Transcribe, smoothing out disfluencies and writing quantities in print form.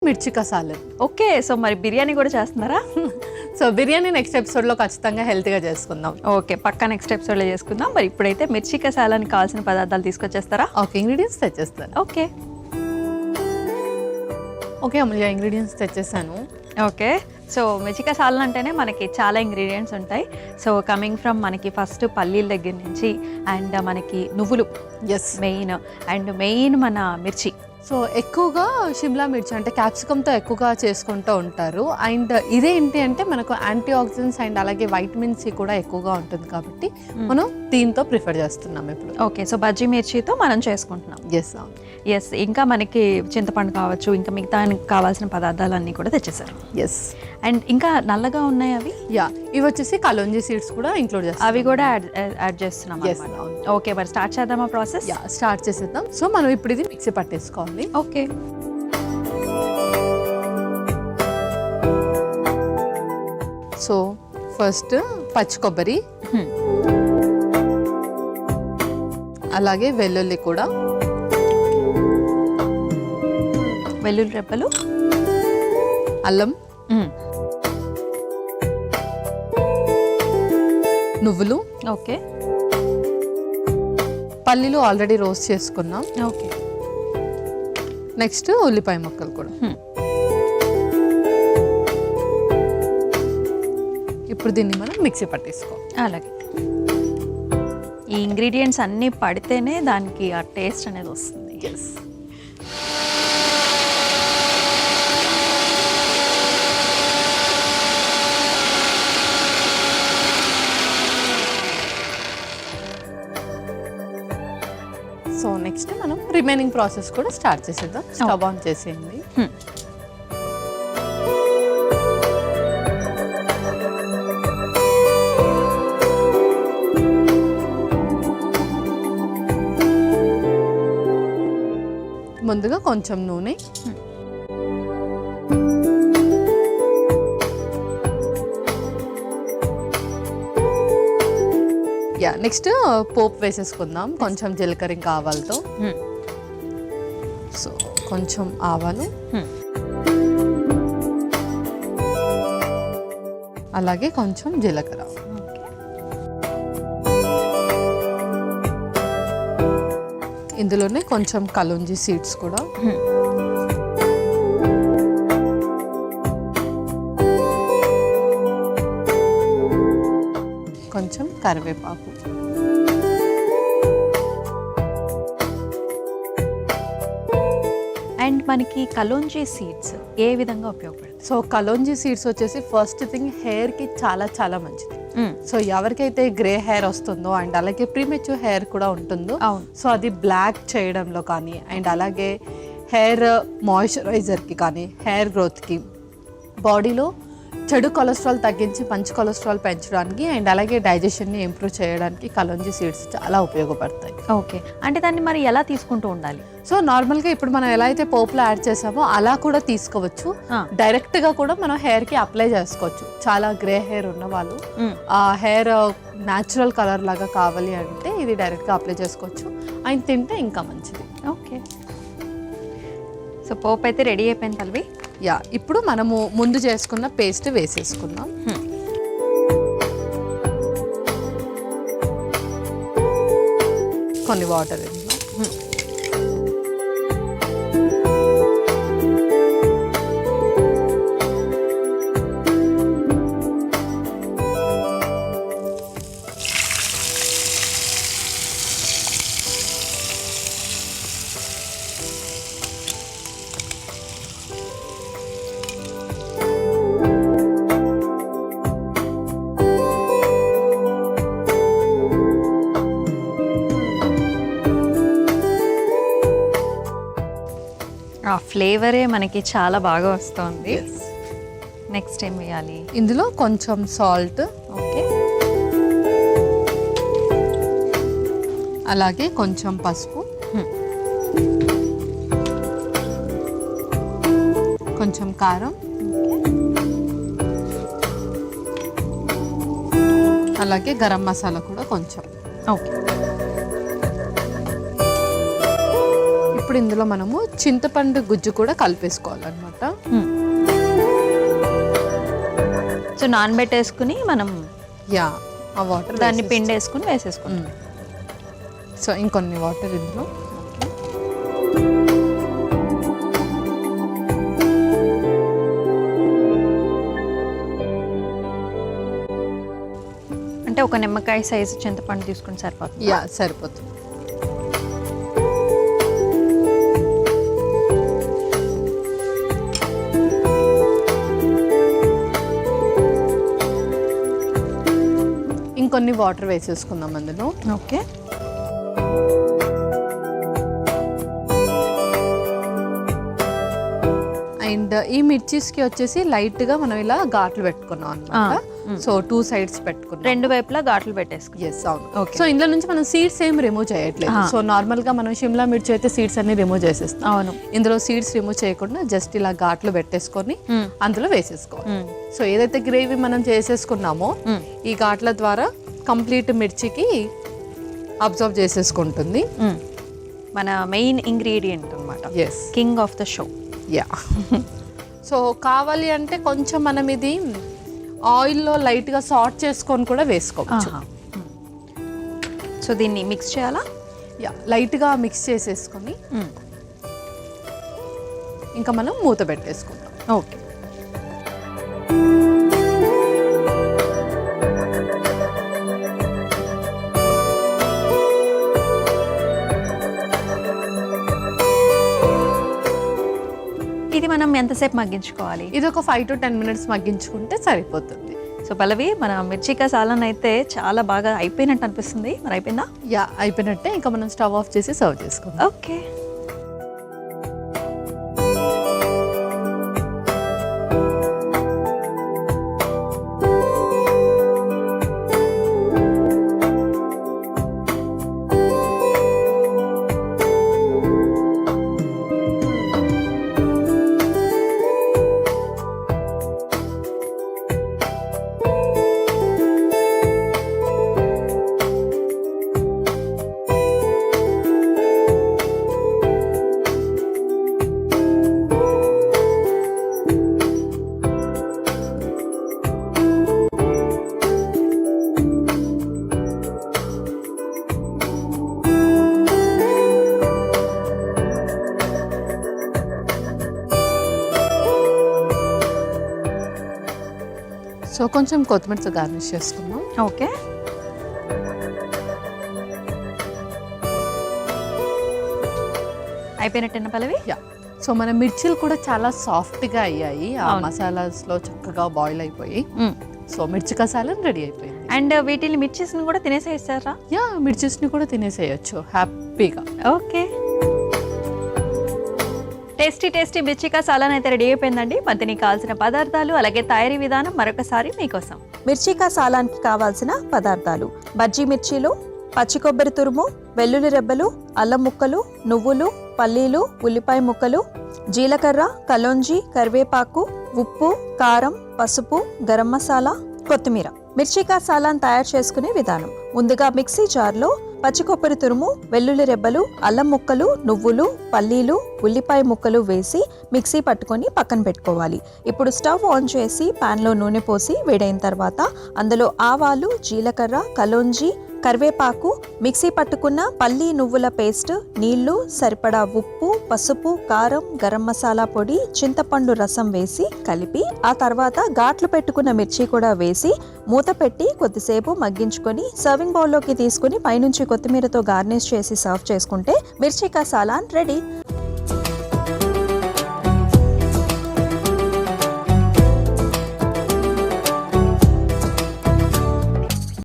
మిర్చి కసాలన్. Okay, so మరి బిర్యానీ కూడా చేస్తున్నారా? సో బిర్యానీ నెక్స్ట్ ఎపిసోడ్లో ఖచ్చితంగా హెల్తీగా చేసుకుందాం. ఓకే, పక్కా నెక్స్ట్ ఎపిసోడ్లో చేసుకుందాం. మరి ఇప్పుడైతే మిర్చి కసాలానికి కావాల్సిన పదార్థాలు తీసుకొచ్చేస్తారా? ఓకే, ఇంగ్రీడియంట్స్ తెచ్చేస్తాను. ఓకే ఓకే అమూల్య, ఇంగ్రీడియంట్స్ తెచ్చేసాను. ఓకే, సో మిర్చి కసాలా అంటేనే మనకి చాలా ఇంగ్రీడియంట్స్ ఉంటాయి. సో కమింగ్ ఫ్రమ్ మనకి ఫస్ట్ పల్లీల దగ్గర నుంచి అండ్ మనకి నువ్వులు ఎస్ మెయిన్ మన మిర్చి. సో ఎక్కువగా షిమ్లా మిర్చి అంటే క్యాప్సికమ్తో ఎక్కువగా చేసుకుంటూ ఉంటారు. అండ్ ఇదేంటి అంటే మనకు యాంటీ ఆక్సిడెంట్స్ అండ్ అలాగే వైటమిన్ సి కూడా ఎక్కువగా ఉంటుంది కాబట్టి మనం దీంతో ప్రిఫర్ చేస్తున్నాం ఇప్పుడు. ఓకే, సో బజ్జీ మిర్చితో మనం చేసుకుంటున్నాం. ఎస్ ఇంకా మనకి చింతపండు కావచ్చు, ఇంకా మిగతా కావాల్సిన పదార్థాలన్నీ కూడా తెచ్చేసారు. ఎస్ అండ్ ఇంకా నల్లగా ఉన్నాయి అవి. ఇవి వచ్చేసి కలోంజీ సీడ్స్ కూడా ఇంక్లూడ్ చేస్తాం. అవి కూడా యాడ్ చేస్తున్నాం. ఓకే, మరి స్టార్ట్ చేద్దామా ప్రాసెస్? స్టార్ట్ చేసేద్దాం. సో మనం ఇప్పుడు ఇది మిక్సీ పట్టేసుకోవాలి. ఓకే, సో ఫస్ట్ పచ్చి కొబ్బరి, అలాగే వెల్లుల్లి కూడా, వెల్లుల్లి రెబ్బలు, అల్లం, నువ్వులు, ఓకే పల్లీలు ఆల్రెడీ రోస్ట్ చేసుకున్నాం. ఓకే, నెక్స్ట్ ఉల్లిపాయ ముక్కలు కూడా. ఇప్పుడు దీన్ని మనం మిక్సీ పట్టేసుకోవాలి. అలాగే ఈ ఇంగ్రీడియంట్స్ అన్నీ పడితేనే దానికి ఆ టేస్ట్ అనేది వస్తుంది. ఎస్ సో నెక్స్ట్ మనం రిమైనింగ్ ప్రాసెస్ కూడా స్టార్ట్ చేసేద్దాం. స్టవ్ ఆన్ చేసేయండి. ముందుగా కొంచెం నూనె, నెక్స్ట్ పోపు వేసేసుకుందాం. కొంచెం జీలకర్ర ఇంకా ఆవాలతో. సో కొంచెం ఆవాలు, అలాగే కొంచెం జీలకర్ర, ఇందులోనే కొంచెం కలోంజీ సీడ్స్ కూడా, కొంచెం కరివేపాకు, అండ్ మనకి కలోంజీ సీడ్స్ ఏ విధంగా ఉపయోగపడుతుంది? సో కలోంజీ సీడ్స్ వచ్చేసి ఫస్ట్ థింగ్ హెయిర్కి చాలా చాలా మంచిది. సో ఎవరికైతే గ్రే హెయిర్ వస్తుందో అండ్ అలాగే ప్రీమెచ్యూర్ హెయిర్ కూడా ఉంటుందో, సో అది బ్లాక్ చేయడంలో కానీ అండ్ అలాగే హెయిర్ మాయిశ్చరైజర్కి కానీ హెయిర్ గ్రోత్కి, బాడీలో చెడు కొలెస్ట్రాల్ తగ్గించి మంచి కొలెస్ట్రాల్ పెంచడానికి అండ్ అలాగే డైజెషన్ని ఇంప్రూవ్ చేయడానికి కలోంజీ సీడ్స్ చాలా ఉపయోగపడతాయి. ఓకే, అంటే దాన్ని మరి ఎలా తీసుకుంటూ ఉండాలి? సో నార్మల్గా ఇప్పుడు మనం ఎలా అయితే పోపులో యాడ్ చేసామో అలా కూడా తీసుకోవచ్చు. డైరెక్ట్గా కూడా మనం హెయిర్కి అప్లై చేసుకోవచ్చు. చాలా గ్రే హెయిర్ ఉన్న వాళ్ళు ఆ హెయిర్ న్యాచురల్ కలర్ లాగా కావాలి అంటే ఇది డైరెక్ట్గా అప్లై చేసుకోవచ్చు. ఆయన తింటే ఇంకా మంచిది. ఓకే, సో పోపు అయితే రెడీ అయిపోయింది తల్వి. ఇప్పుడు మనము ముందు చేసుకున్న పేస్ట్ వేసేసుకుందాం. కొన్ని వాటర్ ఇందులో. ఆ ఫ్లేవరే మనకి చాలా బాగా వస్తుంది. నెక్స్ట్ ఏం వేయాలి? ఇందులో కొంచెం సాల్ట్, ఓకే, అలాగే కొంచెం పసుపు, కొంచెం కారం, అలాగే గరం మసాలా కూడా కొంచెం. ఓకే, ఇప్పుడు ఇందులో మనము చింతపండు గుజ్జు కూడా కలిపేసుకోవాలన్నమాట. సో నానబెట్టేసుకుని మనం ఆ వాటర్ దాన్ని పిండి వేసుకుని వేసేసుకుంటాం. సో ఇంకొన్ని వాటర్ ఇందులో. అంటే ఒక నిమ్మకాయ సైజు చింతపండు తీసుకుని సరిపోతుంది. సరిపోతుంది. ఇంకొన్ని వాటర్ వేసేసుకుందాం అందులో. ఓకే. అండ్ ఈ మిర్చీస్కి వచ్చేసి లైట్గా మనం ఇలా ఘాట్లు పెట్టుకున్నాం అనమాట. సో 2 sides పెట్టుకున్నాం, 2 వైపులా ఘాట్లు పెట్టేసుకున్నాం. ఎస్ అవును. సో ఇందులో నుంచి మనం సీడ్స్ ఏం రిమూవ్ చేయట్లేదు. సో నార్మల్గా మనం షిమ్లా మిర్చి అయితే సీడ్స్ అన్ని రిమూవ్ చేసేస్తాం. అవును. ఇందులో సీడ్స్ రిమూవ్ చేయకుండా జస్ట్ ఇలా ఘాట్లు పెట్టేసుకొని అందులో వేసేసుకోవాలి. సో ఏదైతే గ్రేవీ మనం చేసేసుకున్నామో ఈ ఘాట్ల ద్వారా కంప్లీట్ మిర్చికి అబ్జర్వ్ చేసేసుకుంటుంది. మన మెయిన్ ఇంగ్రీడియంట్ అనమాట, king of the show. So కావాలి అంటే కొంచెం మనం ఇది ఆయిల్లో లైట్గా సాట్ చేసుకొని కూడా వేసుకోవచ్చు. సో దీన్ని మిక్స్ చేయాలా? లైట్గా మిక్స్ చేసేసుకొని ఇంకా మనం మూత పెట్టేసుకుంటాం. ఓకే. ఇది మనం ఎంతసేపు మగ్గించుకోవాలి? ఇది ఒక 5 to 10 minutes మగ్గించుకుంటే సరిపోతుంది. సో పల్లవి, మన మిర్చికా సాలన్ అయితే చాలా బాగా అయిపోయినట్టు అనిపిస్తుంది. మరి అయిపోయిందా? అయిపోయినట్టే. ఇంకా మనం స్టవ్ ఆఫ్ చేసి సర్వ్ చేసుకుందాం. ఓకే. సో కొంచెం కొత్తిమీరతో గార్నిష్ చేసుకుందాం. ఓకే. అయిపోయినట్టేనా పల్లవి? సో మన మిర్చీలు కూడా చాలా సాఫ్ట్గా అయ్యాయి, ఆ మసాలాస్లో చక్కగా బాయిల్ అయిపోయి. సో మిర్చికా సాలన్ రెడీ అయిపోయింది. అండ్ వీటిని మిర్చీస్ని కూడా తినేసేస్తారా? మిర్చీస్ని కూడా తినేసేయచ్చు హ్యాపీగా. ఓకే. టేస్టీ మిర్చికా సాలన్ అయితే రెడీ అయిపోయిందండి. మరి దీనికి కావాల్సిన పదార్థాలు అలాగే తయారీ విధానం మరొకసారి మీకోసం. మిర్చికా సాలాన్కి కావాల్సిన పదార్థాలు: బజ్జీ మిర్చీలు, పచ్చి కొబ్బరి తురుము, వెల్లుల్లి రెబ్బలు, అల్లం ముక్కలు, నువ్వులు, పల్లీలు, ఉల్లిపాయ ముక్కలు, జీలకర్ర, కలోంజీ, కరివేపాకు, ఉప్పు, కారం, పసుపు, గరం మసాలా, కొత్తిమీర. మిర్చికా సాలాన్ తయారు చేసుకునే విధానం: ముందుగా మిక్సీ జార్లో పచ్చి కొబ్బరి తురుము, వెల్లుల్లి రెబ్బలు, అల్లం ముక్కలు, నువ్వులు, పల్లీలు, ఉల్లిపాయ ముక్కలు వేసి మిక్సీ పట్టుకొని పక్కన పెట్టుకోవాలి. ఇప్పుడు స్టవ్ ఆన్ చేసి ప్యాన్లో నూనె పోసి వేడైన తర్వాత అందులో ఆవాలు, జీలకర్ర, కలోంజీ, కరివేపాకు, మిక్సీ పట్టుకున్న పల్లి నువ్వుల పేస్ట్, నీళ్లు, సరిపడా ఉప్పు, పసుపు, కారం, గరం మసాలా పొడి, చింతపండు రసం వేసి కలిపి ఆ తర్వాత ఘాట్లు పెట్టుకున్న మిర్చి కూడా వేసి మూత పెట్టి కొద్దిసేపు మగ్గించుకొని సర్వింగ్ బౌల్లోకి తీసుకుని పైనుంచి కొత్తిమీరతో గార్నిష్ చేసి సర్వ్ చేసుకుంటే మిర్చికా సాలాన్ రెడీ.